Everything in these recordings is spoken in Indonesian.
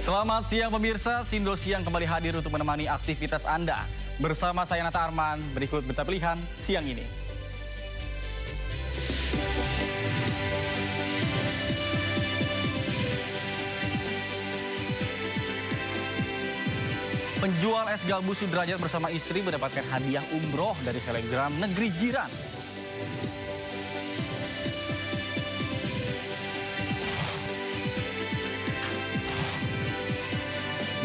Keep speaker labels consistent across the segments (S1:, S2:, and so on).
S1: Selamat siang pemirsa, Sindo Siang kembali hadir untuk menemani aktivitas Anda. Bersama saya Nata Arman, berikut berita pilihan siang ini. Penjual es galbu Sudrajat bersama istri mendapatkan hadiah umroh dari selebgram negeri jiran.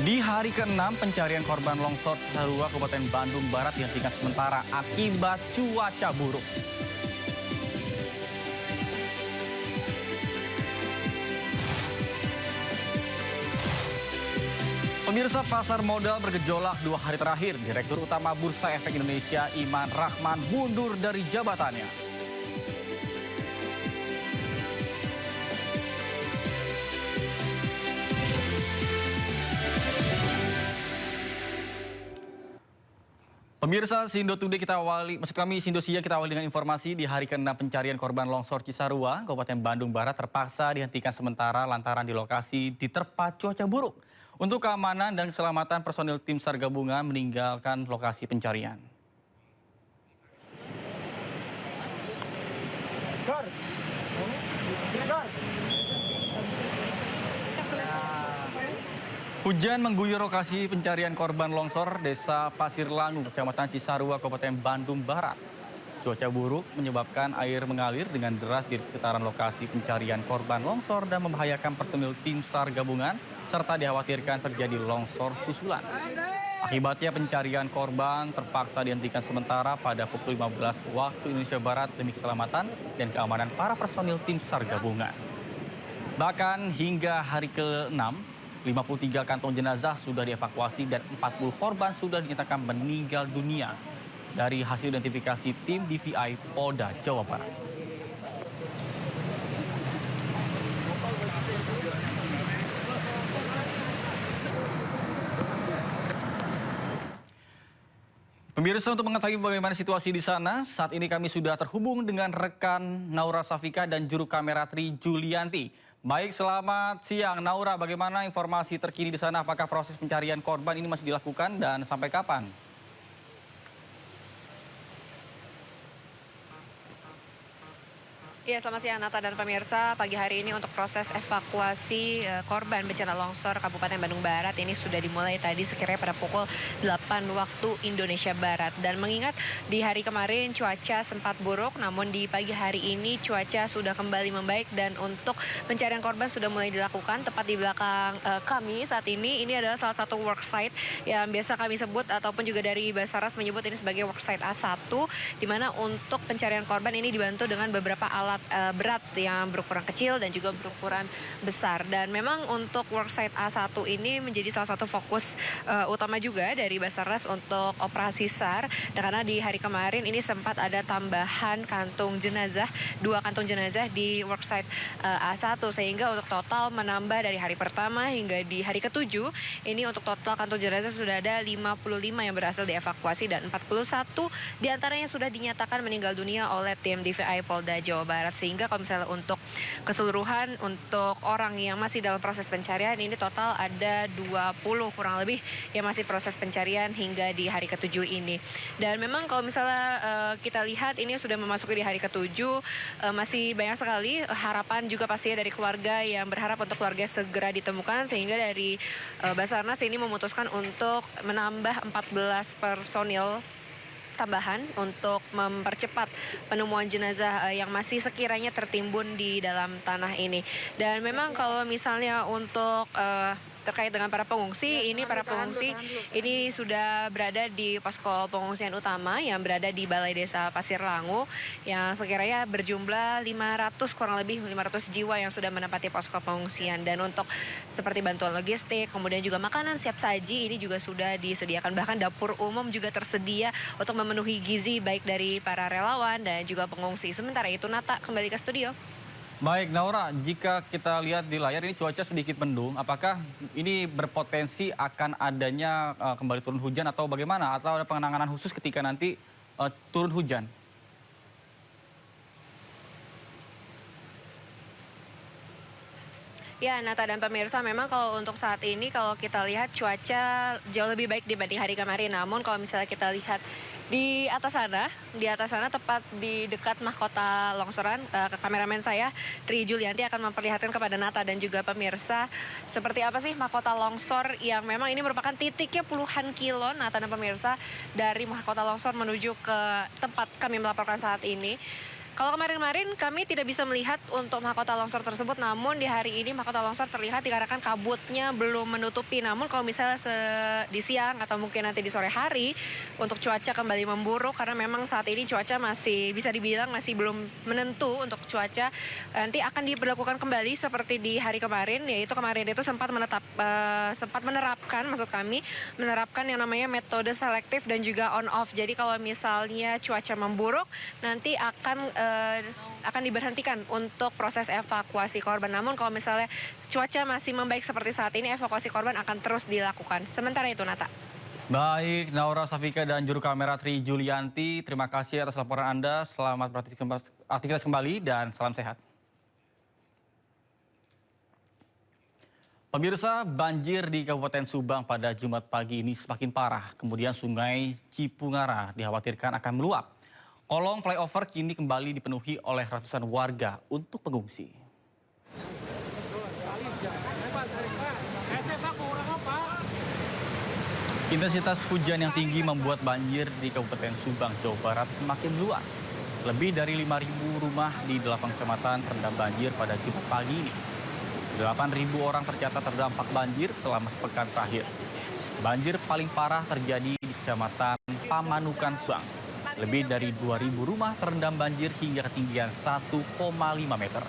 S1: Di hari ke-6 pencarian korban longsor Cisarua, Kabupaten Bandung Barat dihentikan sementara akibat cuaca buruk. Pemirsa, pasar modal bergejolak 2 hari terakhir. Direktur Utama Bursa Efek Indonesia Iman Rahman mundur dari jabatannya. Pemirsa, Sindo Today Sindo Siang kita awali dengan informasi di hari ke-6 pencarian korban longsor Cisarua, Kabupaten Bandung Barat terpaksa dihentikan sementara lantaran di lokasi diterpa cuaca buruk. Untuk keamanan dan keselamatan personil tim SAR gabungan meninggalkan lokasi pencarian. Hujan mengguyur lokasi pencarian korban longsor Desa Pasir Langu, Kecamatan Cisarua, Kabupaten Bandung Barat. Cuaca buruk menyebabkan air mengalir dengan deras di sekitaran lokasi pencarian korban longsor dan membahayakan personil tim SAR gabungan, serta dikhawatirkan terjadi longsor susulan. Akibatnya pencarian korban terpaksa dihentikan sementara pada pukul 15 waktu Indonesia Barat demi keselamatan dan keamanan para personil tim SAR gabungan. Bahkan hingga hari ke-6, 53 kantong jenazah sudah dievakuasi dan 40 korban sudah dinyatakan meninggal dunia dari hasil identifikasi tim DVI Polda Jawa Barat. Pemirsa, untuk mengetahui bagaimana situasi di sana, saat ini kami sudah terhubung dengan rekan Naura Safika dan juru kamera Tri Julianti. Baik, selamat siang Naura, bagaimana informasi terkini di sana? Apakah proses pencarian korban ini masih dilakukan dan sampai kapan?
S2: Ya, selamat siang Nata dan pemirsa. Pagi hari ini untuk proses evakuasi korban bencana longsor Kabupaten Bandung Barat ini sudah dimulai tadi sekiranya pada pukul 8 waktu Indonesia Barat. Dan mengingat di hari kemarin cuaca sempat buruk, namun di pagi hari ini cuaca sudah kembali membaik dan untuk pencarian korban sudah mulai dilakukan. Tepat di belakang kami saat ini adalah salah satu worksite yang biasa kami sebut ataupun juga dari Basarnas menyebut ini sebagai worksite A1, di mana untuk pencarian korban ini dibantu dengan beberapa alat berat yang berukuran kecil dan juga berukuran besar. Dan memang untuk worksite A1 ini menjadi salah satu fokus utama juga dari Basarnas untuk operasi SAR. Dan karena di hari kemarin ini sempat ada tambahan kantung jenazah, 2 kantung jenazah di worksite A1, sehingga untuk total menambah dari hari pertama hingga di hari ke-7 ini untuk total kantung jenazah sudah ada 55 yang berhasil dievakuasi dan 41 diantaranya sudah dinyatakan meninggal dunia oleh tim DVI Polda Jawa Barat. Sehingga kalau misalnya untuk keseluruhan untuk orang yang masih dalam proses pencarian ini total ada 20 kurang lebih yang masih proses pencarian hingga di hari ke-7 ini. Dan memang kalau misalnya kita lihat ini sudah memasuki di hari ke-7, masih banyak sekali harapan juga pastinya dari keluarga yang berharap untuk keluarga segera ditemukan, sehingga dari Basarnas ini memutuskan untuk menambah 14 personil tambahan untuk mempercepat penemuan jenazah yang masih sekiranya tertimbun di dalam tanah ini. Dan memang kalau misalnya untuk terkait dengan para pengungsi, para pengungsi ini sudah berada di posko pengungsian utama yang berada di Balai Desa Pasir Langu yang sekiranya berjumlah 500 kurang lebih 500 jiwa yang sudah menempati posko pengungsian. Dan untuk seperti bantuan logistik, kemudian juga makanan siap saji ini juga sudah disediakan, bahkan dapur umum juga tersedia untuk memenuhi gizi baik dari para relawan dan juga pengungsi. Sementara itu Nata kembali ke studio.
S1: Baik, Naura, jika kita lihat di layar ini cuaca sedikit mendung, apakah ini berpotensi akan adanya kembali turun hujan atau bagaimana? Atau ada penanganan khusus ketika nanti turun hujan?
S2: Ya, Nata dan pemirsa, memang kalau untuk saat ini kalau kita lihat cuaca jauh lebih baik dibanding hari kemarin. Namun kalau misalnya kita lihat di atas sana tepat di dekat mahkota longsoran, kameramen saya Tri Julianti akan memperlihatkan kepada Nata dan juga pemirsa seperti apa sih mahkota longsor yang memang ini merupakan titiknya puluhan kilo, Nata dan pemirsa, dari mahkota longsor menuju ke tempat kami melaporkan saat ini. Kalau kemarin-kemarin kami tidak bisa melihat untuk mahkota longsor tersebut, namun di hari ini mahkota longsor terlihat dikarenakan kabutnya belum menutupi. Namun kalau misalnya di siang atau mungkin nanti di sore hari untuk cuaca kembali memburuk karena memang saat ini cuaca masih bisa dibilang masih belum menentu untuk cuaca. Nanti akan diberlakukan kembali seperti di hari kemarin, yaitu kemarin itu sempat menerapkan yang namanya metode selektif dan juga on off. Jadi kalau misalnya cuaca memburuk nanti akan diberhentikan untuk proses evakuasi korban. Namun kalau misalnya cuaca masih membaik seperti saat ini, evakuasi korban akan terus dilakukan. Sementara itu, Nata.
S1: Baik, Naura Safika dan juru kamera Tri Julianti, terima kasih atas laporan Anda. Selamat beraktivitas kembali dan salam sehat. Pemirsa, banjir di Kabupaten Subang pada Jumat pagi ini semakin parah. Kemudian Sungai Cipungara dikhawatirkan akan meluap. Kolong flyover kini kembali dipenuhi oleh ratusan warga untuk pengungsi. Intensitas hujan yang tinggi membuat banjir di Kabupaten Subang, Jawa Barat semakin luas. Lebih dari 5.000 rumah di 8 kecamatan terendam banjir pada Jumat pagi ini. 8.000 orang tercatat terdampak banjir selama sepekan terakhir. Banjir paling parah terjadi di Kecamatan Pamanukan, Subang. Lebih dari 2.000 rumah terendam banjir hingga ketinggian 1,5 meter.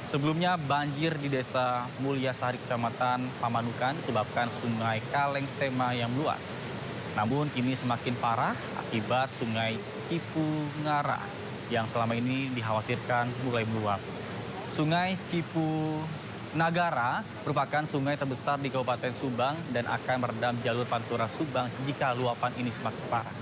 S1: Sebelumnya banjir di Desa Mulyasari, Kecamatan Pamanukan disebabkan Sungai Kaleng Sema yang meluas. Namun kini semakin parah akibat Sungai Cipungara yang selama ini dikhawatirkan mulai meluap. Sungai Cipunagara merupakan sungai terbesar di Kabupaten Subang dan akan merendam jalur Pantura Subang jika luapan ini semakin parah.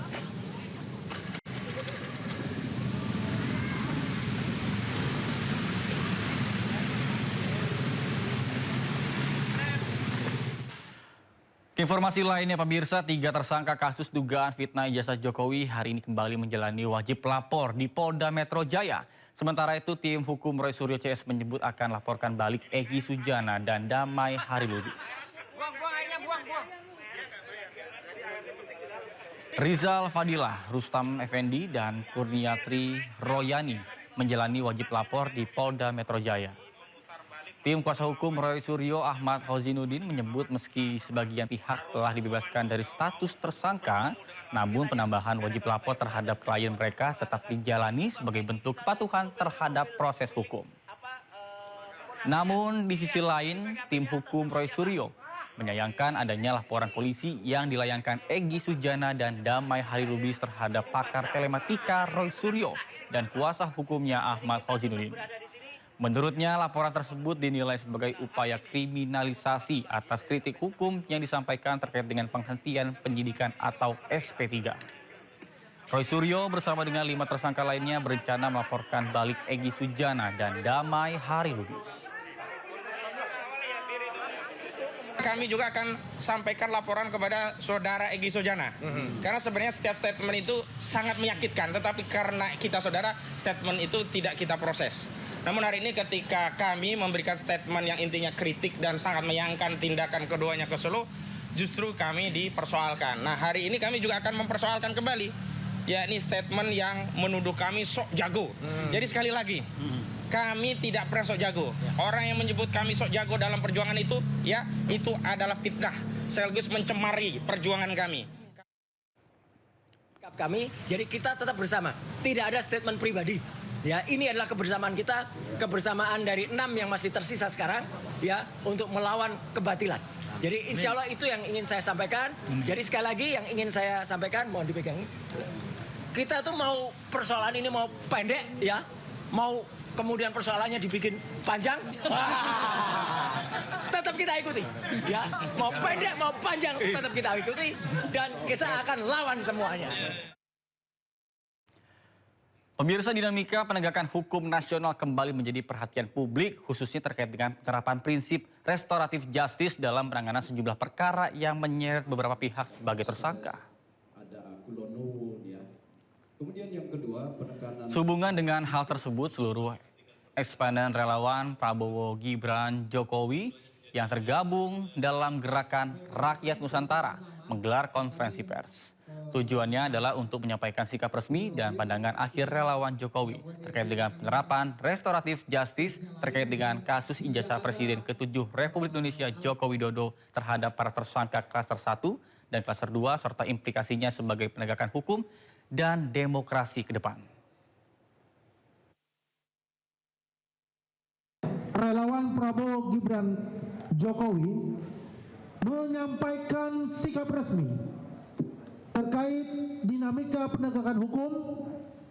S1: Informasi lainnya pemirsa, 3 tersangka kasus dugaan fitnah ijazah Jokowi hari ini kembali menjalani wajib lapor di Polda Metro Jaya. Sementara itu tim hukum Roy Suryo CS menyebut akan laporkan balik Egy Sujana dan Damai Hariludis. Rizal Fadilah, Rustam Effendi dan Kurniatri Royani menjalani wajib lapor di Polda Metro Jaya. Tim kuasa hukum Roy Suryo Ahmad Hozinuddin menyebut meski sebagian pihak telah dibebaskan dari status tersangka, namun penambahan wajib lapor terhadap klien mereka tetap dijalani sebagai bentuk kepatuhan terhadap proses hukum. Namun di sisi lain, tim hukum Roy Suryo menyayangkan adanya laporan polisi yang dilayangkan Egy Sujana dan Damai Hariludis terhadap pakar telematika Roy Suryo dan kuasa hukumnya Ahmad Hozinuddin. Menurutnya, laporan tersebut dinilai sebagai upaya kriminalisasi atas kritik hukum yang disampaikan terkait dengan penghentian penyidikan atau SP3. Roy Suryo bersama dengan 5 tersangka lainnya berencana melaporkan balik Egy Sujana dan Damai Hariludis.
S3: Kami juga akan sampaikan laporan kepada saudara Egy Sujana. Karena sebenarnya setiap statement itu sangat menyakitkan, tetapi karena kita saudara, statement itu tidak kita proses. Namun hari ini ketika kami memberikan statement yang intinya kritik dan sangat menyayangkan tindakan keduanya ke Solo, justru kami dipersoalkan. Nah, hari ini kami juga akan mempersoalkan kembali, yakni statement yang menuduh kami sok jago. Jadi sekali lagi, kami tidak pernah sok jago. Orang yang menyebut kami sok jago dalam perjuangan itu, ya, itu adalah fitnah, sekaligus mencemari perjuangan kami.
S4: Jadi kita tetap bersama, tidak ada statement pribadi. Ya, ini adalah kebersamaan kita, kebersamaan dari 6 yang masih tersisa sekarang, ya, untuk melawan kebatilan. Jadi insya Allah itu yang ingin saya sampaikan. Jadi sekali lagi yang ingin saya sampaikan, mohon dipegang. Kita tuh mau persoalan ini mau pendek, ya, mau kemudian persoalannya dibikin panjang, tetap kita ikuti, ya, mau pendek mau panjang tetap kita ikuti dan kita akan lawan semuanya.
S1: Pemirsa, dinamika penegakan hukum nasional kembali menjadi perhatian publik, khususnya terkait dengan penerapan prinsip restoratif justice dalam penanganan sejumlah perkara yang menyeret beberapa pihak sebagai tersangka.
S5: Kemudian yang kedua, penekanan.
S1: Sehubungan dengan hal tersebut, seluruh eksponen relawan Prabowo Gibran Jokowi yang tergabung dalam Gerakan Rakyat Nusantara menggelar konferensi pers. Tujuannya adalah untuk menyampaikan sikap resmi dan pandangan akhir relawan Jokowi terkait dengan penerapan restoratif justice terkait dengan kasus ijazah Presiden ke-7 Republik Indonesia Joko Widodo terhadap para tersangka klaster 1 dan klaster 2 serta implikasinya sebagai penegakan hukum dan demokrasi ke depan.
S6: Relawan Prabowo Gibran Jokowi menyampaikan sikap resmi terkait dinamika penegakan hukum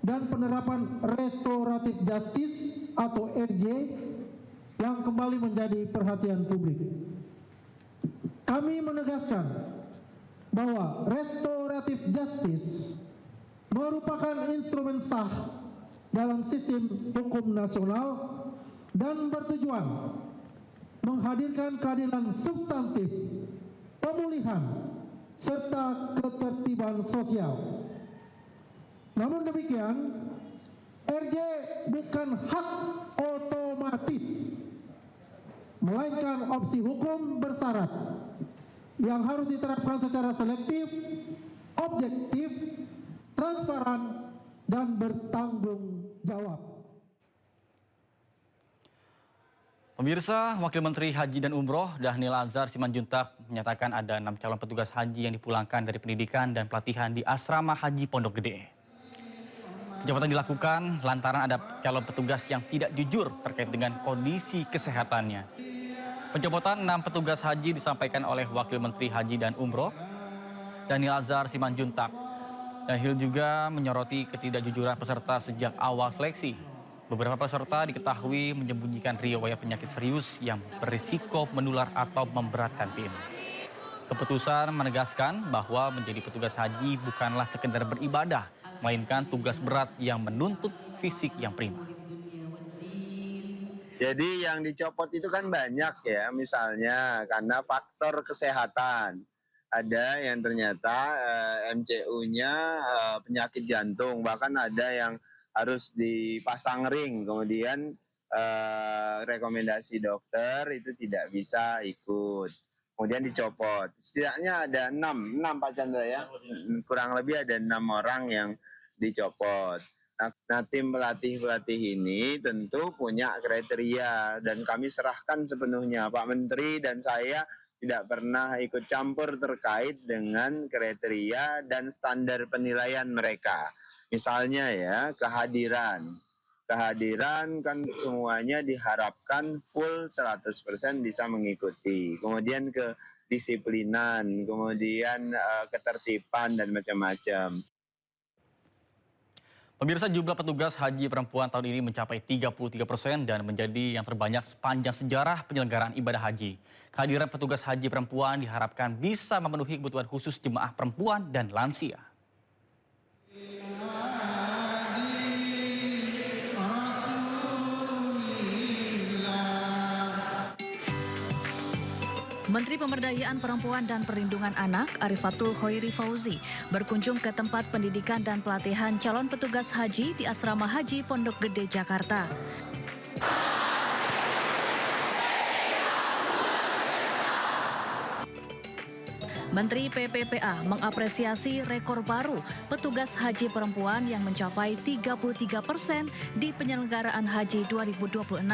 S6: dan penerapan restoratif justice atau RJ yang kembali menjadi perhatian publik. Kami menegaskan bahwa restoratif justice merupakan instrumen sah dalam sistem hukum nasional dan bertujuan menghadirkan keadilan substantif, pemulihan, serta ketertiban sosial. Namun demikian, RJ bukan hak otomatis, melainkan opsi hukum bersyarat yang harus diterapkan secara selektif, objektif, transparan, dan bertanggung jawab.
S1: Pemirsa, Wakil Menteri Haji dan Umroh Dhanil Anzar Simanjuntak menyatakan ada 6 calon petugas haji yang dipulangkan dari pendidikan dan pelatihan di Asrama Haji Pondok Gede. Pencopotan dilakukan lantaran ada calon petugas yang tidak jujur terkait dengan kondisi kesehatannya. Pencopotan 6 petugas haji disampaikan oleh Wakil Menteri Haji dan Umroh Dhanil Anzar Simanjuntak. Dhanil juga menyoroti ketidakjujuran peserta sejak awal seleksi. Beberapa peserta diketahui menyembunyikan riwayat penyakit serius yang berisiko menular atau memberatkan tim. Keputusan menegaskan bahwa menjadi petugas haji bukanlah sekedar beribadah, melainkan tugas berat yang menuntut fisik yang prima.
S7: Jadi yang dicopot itu kan banyak ya, misalnya karena faktor kesehatan. Ada yang ternyata MCU-nya penyakit jantung, bahkan ada yang harus dipasang ring, kemudian rekomendasi dokter itu tidak bisa ikut, kemudian dicopot. Setidaknya ada 6 Pak Chandra ya, kurang lebih ada 6 orang yang dicopot. Nah tim pelatih ini tentu punya kriteria dan kami serahkan sepenuhnya. Pak Menteri dan saya tidak pernah ikut campur terkait dengan kriteria dan standar penilaian mereka. Misalnya ya, kehadiran kan semuanya diharapkan full 100% bisa mengikuti. Kemudian kedisiplinan, kemudian ketertiban dan macam-macam.
S1: Pemirsa, jumlah petugas haji perempuan tahun ini mencapai 33% dan menjadi yang terbanyak sepanjang sejarah penyelenggaraan ibadah haji. Kehadiran petugas haji perempuan diharapkan bisa memenuhi kebutuhan khusus jemaah perempuan dan lansia.
S8: Menteri Pemberdayaan Perempuan dan Perlindungan Anak Arifatul Khoiri Fauzi berkunjung ke tempat pendidikan dan pelatihan calon petugas haji di Asrama Haji Pondok Gede, Jakarta. Menteri PPPA mengapresiasi rekor baru petugas haji perempuan yang mencapai 33% di penyelenggaraan haji 2026.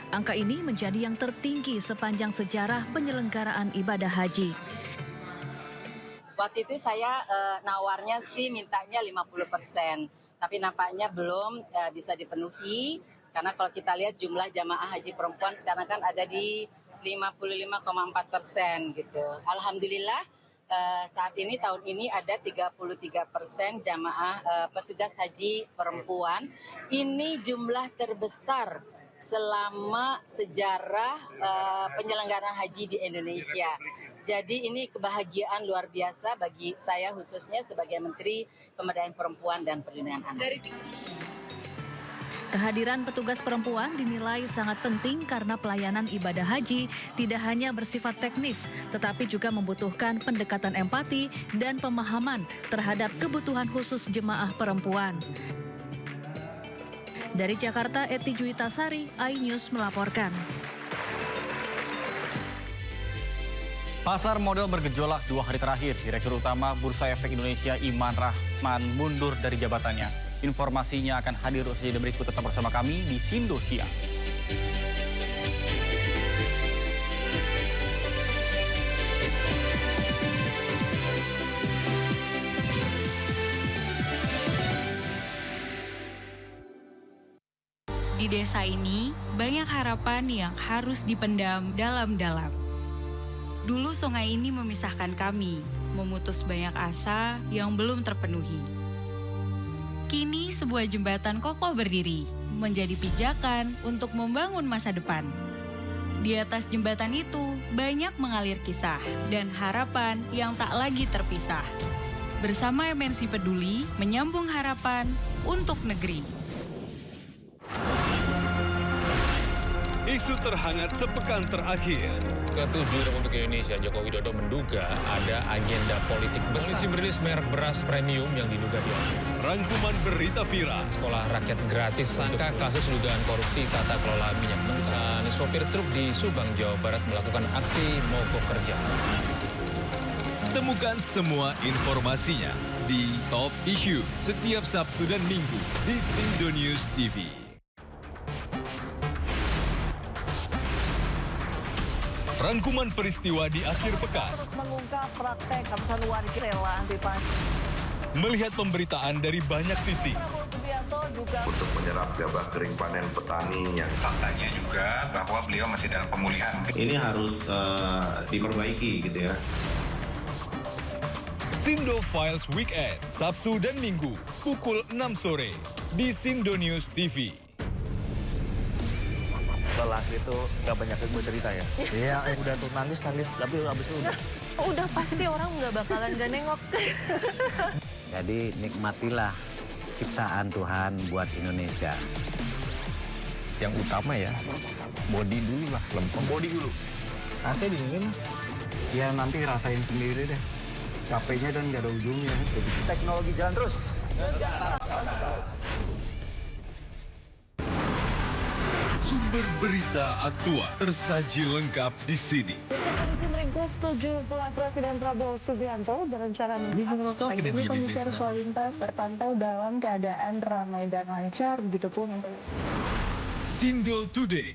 S8: Angka ini menjadi yang tertinggi sepanjang sejarah penyelenggaraan ibadah haji.
S9: Waktu itu saya nawarnya sih mintanya 50%, tapi nampaknya belum bisa dipenuhi karena kalau kita lihat jumlah jamaah haji perempuan sekarang kan ada di 55,4% gitu. Alhamdulillah saat ini tahun ini ada 33% jamaah petugas haji perempuan. Ini jumlah terbesar selama sejarah penyelenggaraan haji di Indonesia. Jadi ini kebahagiaan luar biasa bagi saya khususnya sebagai Menteri Pemberdayaan Perempuan dan Perlindungan Anak.
S8: Kehadiran petugas perempuan dinilai sangat penting karena pelayanan ibadah haji tidak hanya bersifat teknis, tetapi juga membutuhkan pendekatan empati dan pemahaman terhadap kebutuhan khusus jemaah perempuan. Dari Jakarta, Eti Juitasari, iNews melaporkan.
S1: Pasar modal bergejolak 2 hari terakhir. Direktur Utama Bursa Efek Indonesia Iman Rahman mundur dari jabatannya. Informasinya akan hadir usai jeda berikut. Tetap bersama kami di Sindo Siang.
S10: Di desa ini, banyak harapan yang harus dipendam dalam-dalam. Dulu sungai ini memisahkan kami, memutus banyak asa yang belum terpenuhi. Kini sebuah jembatan kokoh berdiri, menjadi pijakan untuk membangun masa depan. Di atas jembatan itu, banyak mengalir kisah dan harapan yang tak lagi terpisah. Bersama MNC Peduli, menyambung harapan untuk negeri.
S11: Isu terhangat sepekan terakhir.
S12: Ke-7 Republik Indonesia, Joko Widodo menduga ada agenda politik besar. Polisi merilis merek beras premium yang diduga diambil.
S11: Rangkuman berita viral.
S12: Sekolah rakyat gratis sangka kasus dugaan korupsi tata kelola minyak mentah. Sopir truk di Subang, Jawa Barat melakukan aksi mogok kerja.
S11: Temukan semua informasinya di Top Issue setiap Sabtu dan Minggu di Sindo News TV. Rangkuman peristiwa di akhir pekan.
S13: Terus mengungkap praktek ratusan warga rela anti-pajak.
S11: Melihat pemberitaan dari banyak sisi.
S13: Prabowo Subianto juga
S14: untuk menyerap gabah kering panen petani yang
S15: faktanya juga bahwa beliau masih dalam pemulihan.
S16: Ini harus diperbaiki gitu ya.
S11: Sindo Files Weekend, Sabtu dan Minggu, pukul 6 sore di Sindo News TV.
S17: Lelaki itu gak banyak yang bercerita ya? Iya, udah tuh nangis, tapi habis itu
S18: udah pasti orang gak bakalan gak nengok.
S19: Jadi nikmatilah ciptaan Tuhan buat Indonesia.
S20: Yang utama ya, body dulu lah, lempeng.
S17: Body dulu.
S20: AC dingin, ya nanti rasain sendiri deh. Capeknya dan gak ada ujungnya.
S21: Teknologi jalan terus.
S11: Sumber berita aktual tersaji lengkap di sini.
S22: Komisi meringkus 7 Presiden Prabowo Subianto berencana menghubungi komisar lalu lintas terpantau dalam keadaan ramai dan lancar, begitupun untuk
S11: Sindo Today.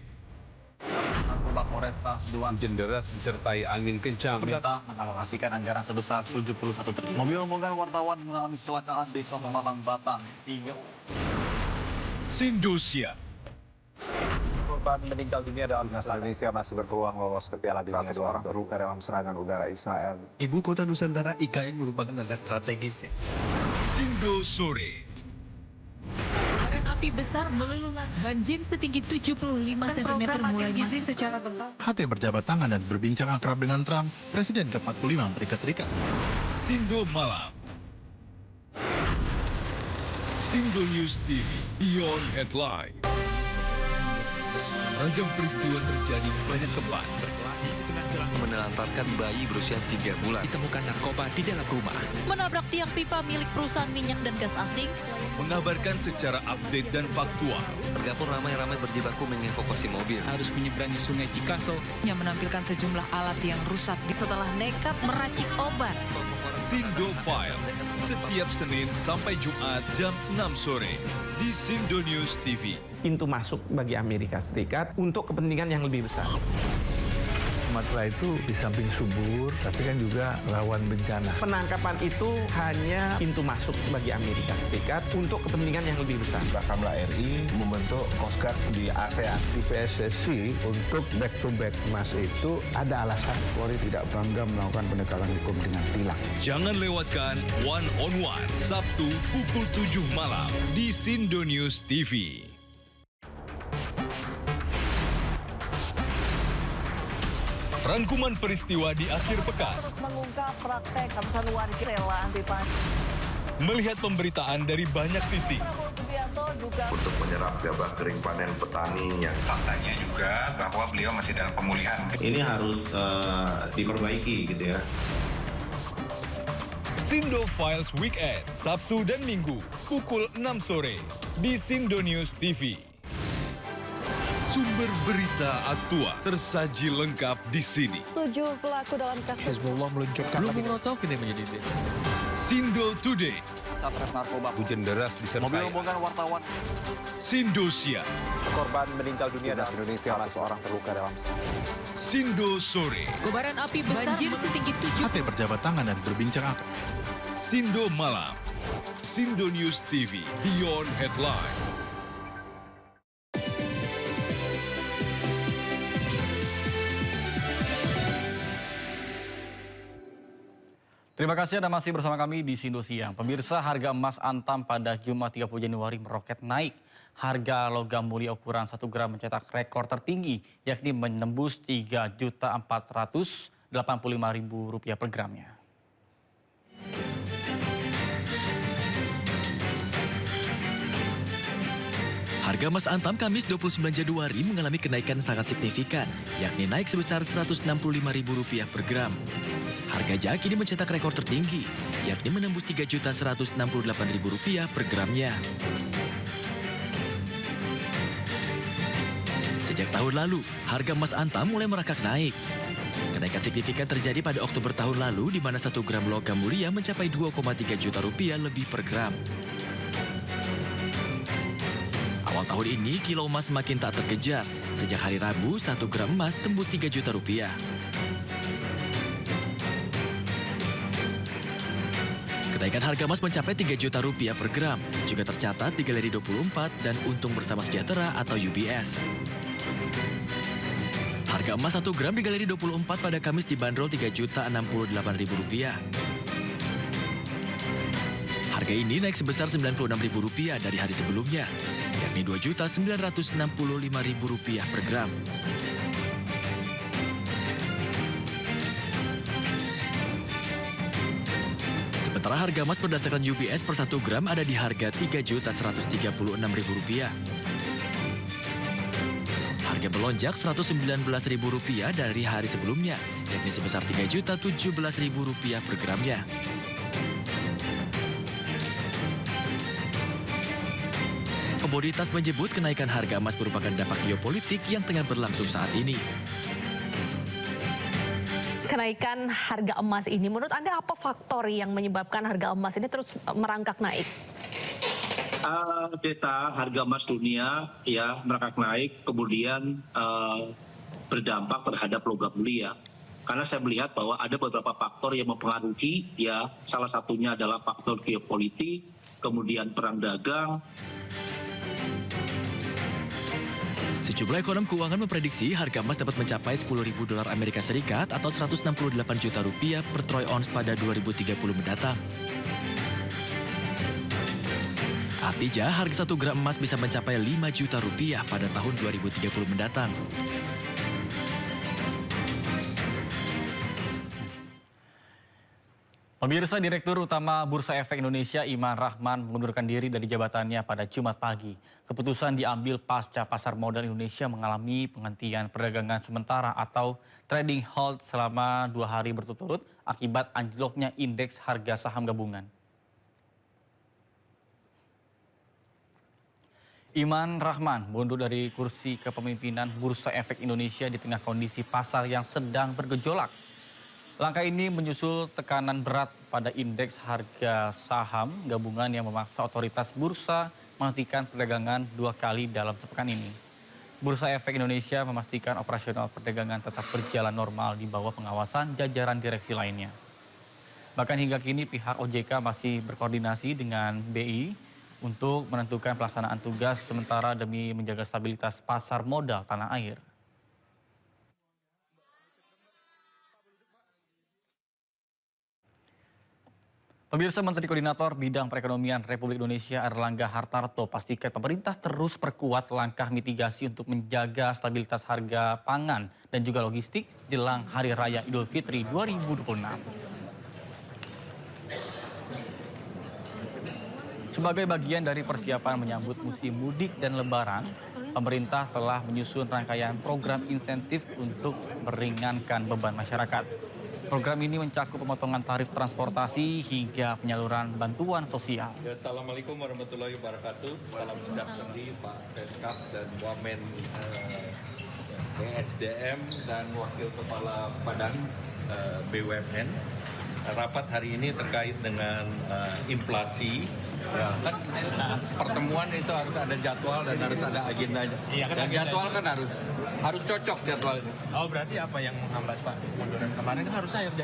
S20: Narkoba Polresta Sidoarjo cendera disertai angin kencang. Pemerintah mengalokasikan anggaran sebesar 71 triliun. Mobil rombongan wartawan mengalami kecelakaan di Kota Malang, Batang hingga
S11: Sindo Siang.
S21: Korban meninggal dunia dalam Timnas Indonesia masih berpeluang lolos ke Piala Dunia. 2 orang terluka dalam serangan udara Israel.
S20: Ibu kota Nusantara IKN merupakan negara strategis ya.
S11: Sindo Sore.
S23: Api besar meluluh banjir setinggi 75 cm mulai izin secara bertahap.
S20: HT berjabat tangan dan berbincang akrab dengan Trump, Presiden ke-45 Amerika Serikat.
S11: Sindo Malam. Sindo News TV, Beyond Headline. Ragam peristiwa terjadi di banyak tempat.
S24: Berkelahi di tengah jalan menelantarkan bayi berusia 3 bulan. Ditemukan narkoba di dalam rumah.
S8: Menabrak tiang pipa milik perusahaan minyak dan gas asing.
S11: Mengabarkan secara update dan faktual.
S24: Warga pun ramai-ramai berjibaku mengevakuasi mobil. Harus menyeberangi sungai Cikaso yang menampilkan sejumlah alat yang rusak.
S8: Setelah nekat meracik obat.
S11: Sindo Files, setiap Senin sampai Jumat jam 6 sore di Sindo News TV.
S25: Pintu masuk bagi Amerika Serikat untuk kepentingan yang lebih besar.
S26: Sumatera itu di samping subur, tapi kan juga rawan bencana.
S25: Penangkapan itu hanya pintu masuk bagi Amerika Serikat untuk kepentingan yang lebih besar.
S26: Bakamla RI membentuk Coast Guard di ASEAN. Di PSSI untuk back-to-back emas itu ada alasan. Polri tidak bangga melakukan pendekatan hukum dengan tilang.
S11: Jangan lewatkan One on One, Sabtu pukul 7 malam di Sindo News TV. Rangkuman peristiwa di akhir pekan.
S13: Terus mengungkap praktek ratusan warga rela anti pajak.
S11: Melihat pemberitaan dari banyak sisi.
S13: Prabowo Subianto juga
S14: untuk menyerap gabah kering panen petani yang
S15: Faktanya juga bahwa beliau masih dalam pemulihan.
S16: Ini harus diperbaiki gitu ya.
S11: Sindo Files Weekend, Sabtu dan Minggu, pukul 6 sore, di Sindo News TV. Sumber berita aktual tersaji lengkap di sini.
S13: 7 pelaku dalam kasus
S25: Hezbollah meluncurkan
S11: Sindo Today,
S21: Satres narkoba, hujan deras disertai mobil rombongan wartawan.
S11: Sindosia,
S21: Korban meninggal dunia dan Indonesia, seorang terluka dalam.
S11: Sindo Sore,
S23: Kobaran api besar banjir setinggi 7
S2: Hati berjabat tangan dan berbincang akrab.
S11: Sindo Malam, Sindo News TV, Beyond Headline.
S1: Terima kasih Anda masih bersama kami di Sindo Siang. Pemirsa, harga emas Antam pada Jumat 30 Januari meroket naik. Harga logam mulia ukuran 1 gram mencetak rekor tertinggi, yakni menembus Rp3.485.000 per gramnya.
S3: Harga emas Antam Kamis 29 Januari mengalami kenaikan sangat signifikan, yakni naik sebesar Rp165.000 per gram. Harga JA kini mencetak rekor tertinggi, yakni menembus Rp3.168.000 per gramnya. Sejak tahun lalu, harga emas Antam mulai merangkak naik. Kenaikan signifikan terjadi pada Oktober tahun lalu, di mana 1 gram logam mulia mencapai Rp2,3 juta lebih per gram. Awal tahun ini, kilo emas semakin tak terkejar. Sejak hari Rabu, 1 gram emas tembus Rp3 juta. Kenaikan harga emas mencapai Rp3 juta per gram, juga tercatat di Galeri 24 dan Untung Bersama Sejahtera atau UBS. Harga emas 1 gram di Galeri 24 pada Kamis dibanderol Rp3.068.000. Harga ini naik sebesar Rp96.000 dari hari sebelumnya, yakni Rp2.965.000 per gram. Sementara harga emas berdasarkan UBS per 1 gram ada di harga Rp3.136.000. Harga melonjak Rp119.000 dari hari sebelumnya, yakni sebesar Rp3.017.000 per gramnya. Komoditas menyebut kenaikan harga emas merupakan dampak geopolitik yang tengah berlangsung saat ini.
S18: Kenaikan harga emas ini, menurut Anda apa faktor yang menyebabkan harga emas ini terus merangkak naik?
S16: Harga emas dunia ya merangkak naik, kemudian berdampak terhadap logam mulia. Karena saya melihat bahwa ada beberapa faktor yang mempengaruhi, ya salah satunya adalah faktor geopolitik, kemudian perang dagang.
S3: Sejumlah ekonom keuangan memprediksi harga emas dapat mencapai $10.000 Amerika Serikat atau Rp168 juta per troy ounce pada 2030 mendatang. Artinya harga 1 gram emas bisa mencapai Rp5 juta pada tahun 2030 mendatang.
S1: Pemirsa, Direktur Utama Bursa Efek Indonesia Iman Rahman mengundurkan diri dari jabatannya pada Jumat pagi. Keputusan diambil pasca pasar modal Indonesia mengalami penghentian perdagangan sementara atau trading halt selama 2 hari berturut-turut akibat anjloknya indeks harga saham gabungan. Iman Rahman mundur dari kursi kepemimpinan Bursa Efek Indonesia di tengah kondisi pasar yang sedang bergejolak. Langkah ini menyusul tekanan berat pada indeks harga saham gabungan yang memaksa otoritas bursa menghentikan perdagangan 2 kali dalam sepekan ini. Bursa Efek Indonesia memastikan operasional perdagangan tetap berjalan normal di bawah pengawasan jajaran direksi lainnya. Bahkan hingga kini pihak OJK masih berkoordinasi dengan BI untuk menentukan pelaksanaan tugas sementara demi menjaga stabilitas pasar modal tanah air. Pemirsa, Menteri Koordinator Bidang Perekonomian Republik Indonesia Erlangga Hartarto pastikan pemerintah terus perkuat langkah mitigasi untuk menjaga stabilitas harga pangan dan juga logistik jelang Hari Raya Idul Fitri 2026. Sebagai bagian dari persiapan menyambut musim mudik dan lebaran, pemerintah telah menyusun rangkaian program insentif untuk meringankan beban masyarakat. Program ini mencakup pemotongan tarif transportasi hingga penyaluran bantuan sosial.
S4: Assalamualaikum warahmatullahi wabarakatuh. Salam sejahtera Pak Seskap dan Wamen ESDM dan Wakil Kepala Badan BUMN. Rapat hari ini terkait dengan inflasi. Ya, kan pertemuan itu harus ada jadwal dan harus ada agendanya. Iya, kan jadwal kan harus cocok jadwalnya.
S17: Oh, berarti apa yang menghambat Pak? Munduran kemarin kan harusnya akhir Januari.